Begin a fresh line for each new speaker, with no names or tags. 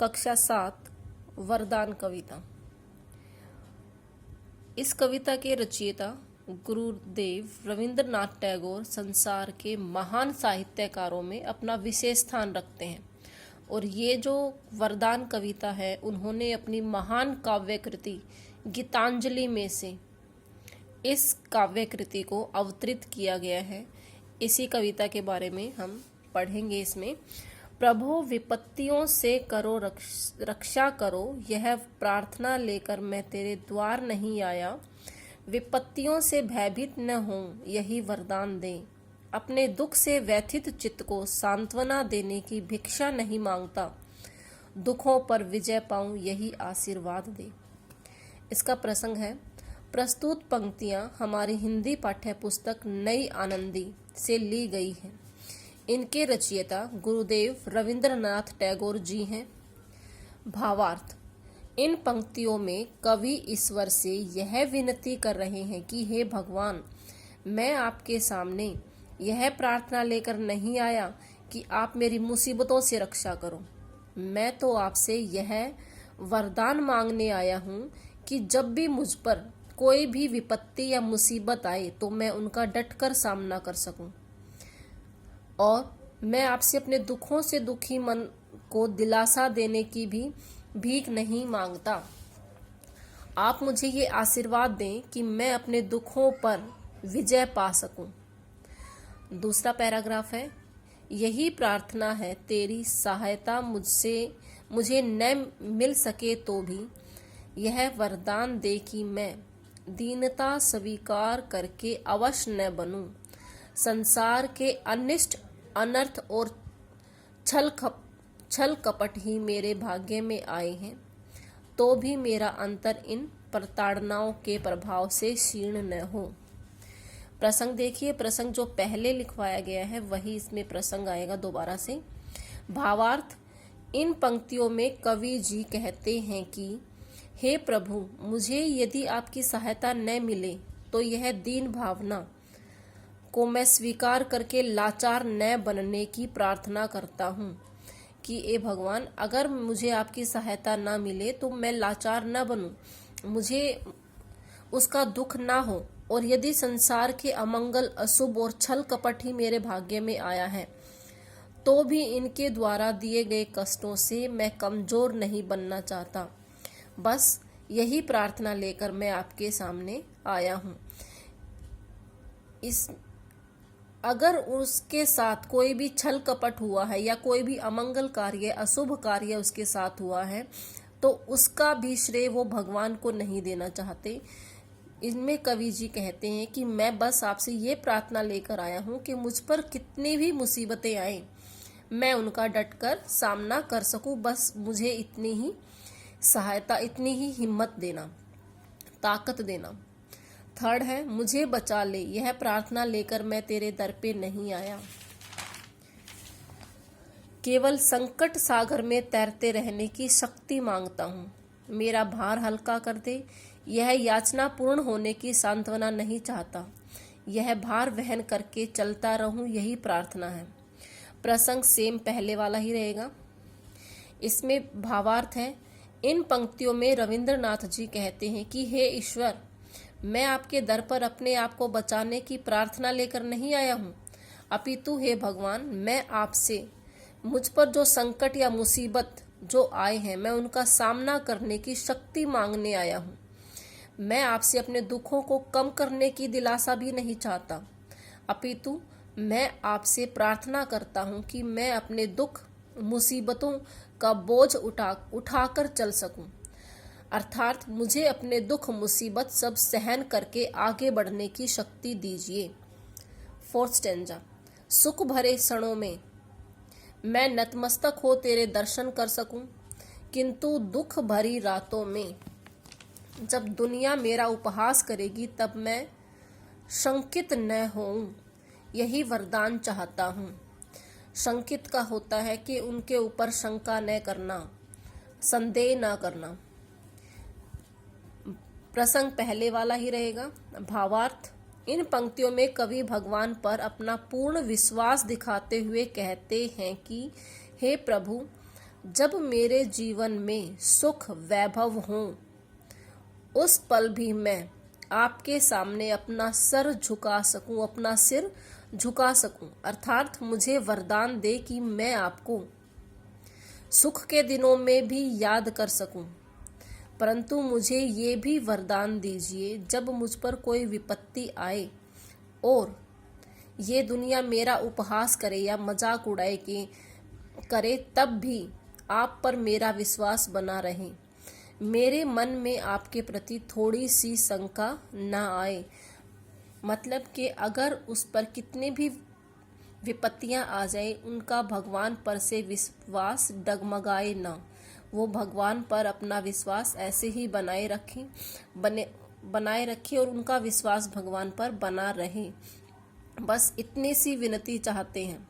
कक्षा 7 वरदान कविता। इस कविता के रचयिता गुरुदेव रविंद्रनाथ टैगोर संसार के महान साहित्यकारों में अपना विशेष स्थान रखते हैं और ये जो वरदान कविता है उन्होंने अपनी महान काव्य कृति गीतांजलि में से इस काव्य कृति को अवतरित किया गया है। इसी कविता के बारे में हम पढ़ेंगे। इसमें प्रभु विपत्तियों से करो रक्षा करो, यह प्रार्थना लेकर मैं तेरे द्वार नहीं आया। विपत्तियों से भयभीत न हो, यही वरदान दे। अपने दुख से व्यथित चित्त को सांत्वना देने की भिक्षा नहीं मांगता। दुखों पर विजय पाऊं, यही आशीर्वाद दे। इसका प्रसंग है। प्रस्तुत पंक्तियां हमारी हिंदी पाठ्य पुस्तक नई आनंदी से ली गई हैं। इनके रचयिता गुरुदेव रविंद्रनाथ टैगोर जी हैं। भावार्थ। इन पंक्तियों में कवि ईश्वर से यह विनती कर रहे हैं कि हे भगवान, मैं आपके सामने यह प्रार्थना लेकर नहीं आया कि आप मेरी मुसीबतों से रक्षा करो। मैं तो आपसे यह वरदान मांगने आया हूँ कि जब भी मुझ पर कोई भी विपत्ति या मुसीबत आए तो मैं उनका डटकर सामना कर सकूं। और मैं आपसे अपने दुखों से दुखी मन को दिलासा देने की भी भीख नहीं मांगता। आप मुझे ये आशीर्वाद दें कि मैं अपने दुखों पर विजय पा सकूं। दूसरा पैराग्राफ है। यही प्रार्थना है तेरी सहायता मुझे न मिल सके तो भी यह वरदान दे कि मैं दीनता स्वीकार करके अवश्य न बनूं। संसार के अनिष्ट अनर्थ और छल कपट ही मेरे भाग्य में आए हैं, तो भी मेरा अंतर इन प्रताड़नाओं के प्रभाव से क्षीण न हो। प्रसंग देखिए। प्रसंग जो पहले लिखवाया गया है वही इसमें प्रसंग आएगा दोबारा से। भावार्थ। इन पंक्तियों में कवि जी कहते हैं कि हे प्रभु, मुझे यदि आपकी सहायता न मिले तो यह दीन भावना को मैं स्वीकार करके लाचार न बनने की प्रार्थना करता हूँ कि ए भगवान, अगर मुझे आपकी सहायता ना मिले तो मैं लाचार न बनूं, मुझे उसका दुख ना हो। और यदि संसार के अमंगल, अशुभ और छल कपट ही मेरे भाग्य में आया है तो भी इनके द्वारा दिए गए कष्टों से मैं कमजोर नहीं बनना चाहता। बस यही प्रार्थना लेकर मैं आपके सामने आया हूँ। अगर उसके साथ कोई भी छल कपट हुआ है या कोई भी अमंगल कार्य, अशुभ कार्य उसके साथ हुआ है तो उसका भी श्रेय वो भगवान को नहीं देना चाहते। इनमें कवि जी कहते हैं कि मैं बस आपसे ये प्रार्थना लेकर आया हूँ कि मुझ पर कितनी भी मुसीबतें आए मैं उनका डटकर सामना कर सकूं। बस मुझे इतनी ही सहायता, इतनी ही हिम्मत देना, ताकत देना। थर्ड है, मुझे बचा ले, यह प्रार्थना लेकर मैं तेरे दर पे नहीं आया। केवल संकट सागर में तैरते रहने की शक्ति मांगता हूँ। मेरा भार हल्का कर दे, यह याचना पूर्ण होने की सांत्वना नहीं चाहता। यह भार वहन करके चलता रहूं, यही प्रार्थना है। प्रसंग सेम पहले वाला ही रहेगा। इसमें भावार्थ है। इन पंक्तियों में रविंद्रनाथ जी कहते हैं कि हे ईश्वर, मैं आपके दर पर अपने आप को बचाने की प्रार्थना लेकर नहीं आया हूँ, अपितु हे भगवान, मैं आपसे मुझ पर जो संकट या मुसीबत जो आए हैं मैं उनका सामना करने की शक्ति मांगने आया हूँ। मैं आपसे अपने दुखों को कम करने की दिलासा भी नहीं चाहता, अपितु मैं आपसे प्रार्थना करता हूँ कि मैं अपने दुख मुसीबतों का बोझ उठाकर चल सकूं। अर्थात मुझे अपने दुख मुसीबत सब सहन करके आगे बढ़ने की शक्ति दीजिए। Fourth stanza. सुख भरे क्षणों में मैं नतमस्तक हो तेरे दर्शन कर सकूं, किंतु दुख भरी रातों में जब दुनिया मेरा उपहास करेगी तब मैं शंकित न होऊं, यही वरदान चाहता हूँ। शंकित का होता है कि उनके ऊपर शंका न करना, संदेह न करना। प्रसंग पहले वाला ही रहेगा। भावार्थ। इन पंक्तियों में कवि भगवान पर अपना पूर्ण विश्वास दिखाते हुए कहते हैं कि हे प्रभु, जब मेरे जीवन में सुख वैभव हो, उस पल भी मैं आपके सामने अपना सिर झुका सकूं। अर्थात मुझे वरदान दे कि मैं आपको सुख के दिनों में भी याद कर सकूं, परंतु मुझे ये भी वरदान दीजिए जब मुझ पर कोई विपत्ति आए और ये दुनिया मेरा उपहास करे या मजाक उड़ाए करे, तब भी आप पर मेरा विश्वास बना रहे, मेरे मन में आपके प्रति थोड़ी सी शंका ना आए। मतलब कि अगर उस पर कितने भी विपत्तियां आ जाए, उनका भगवान पर से विश्वास डगमगाए ना। वो भगवान पर अपना विश्वास ऐसे ही बनाए रखे और उनका विश्वास भगवान पर बना रहे। बस इतनी सी विनती चाहते हैं।